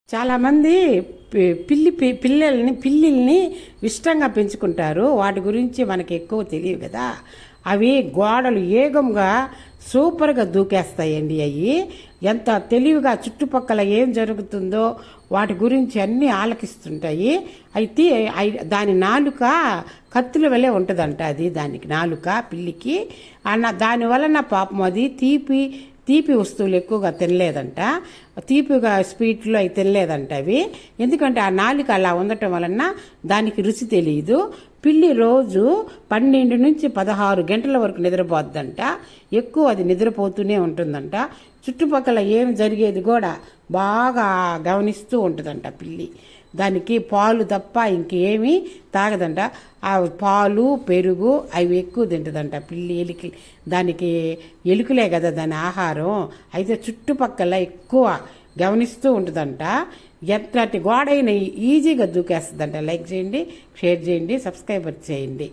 చాలామంది పిల్లిల్ని ఇష్టంగా పెంచుకుంటారు. వాటి గురించి మనకి ఎక్కువ తెలియదు కదా. అవి గోడలు ఏగంగా సూపర్గా దూకేస్తాయండి. అవి ఎంత తెలివిగా చుట్టుపక్కల ఏం జరుగుతుందో వాటి గురించి అన్నీ ఆలకిస్తుంటాయి. అయితే దాని నాలుక కత్తుల వల్లే ఉంటుందంట. అది దానికి నాలుక పిల్లికి దాని వలన పాపం అది తీపి వస్తువులు ఎక్కువగా తినలేదంట. తీపిగా స్వీట్లో అవి తినలేదంట అవి. ఎందుకంటే ఆ నాలుక అలా ఉండటం వలన దానికి రుచి తెలియదు. పిల్లి రోజు 12 నుంచి 16 గంటల వరకు నిద్రపోద్దంట. ఎక్కువ అది నిద్రపోతూనే ఉంటుందంట. చుట్టుపక్కల ఏం జరిగేది కూడా బాగా గమనిస్తూ ఉంటుందంట పిల్లి. దానికి పాలు తప్ప ఇంకేమీ తాగదంట. ఆ పాలు పెరుగు అవి ఎక్కువ తింటుందంట పిల్లి. దానికి ఎలుకలే కదా దాని ఆహారం. అయితే చుట్టుపక్కల ఎక్కువ గమనిస్తూ ఉంటుందంట. ఎంతటి గోడైనా ఈజీగా దూకేస్తుందంట. లైక్ చేయండి, షేర్ చేయండి, సబ్స్క్రైబర్ చేయండి.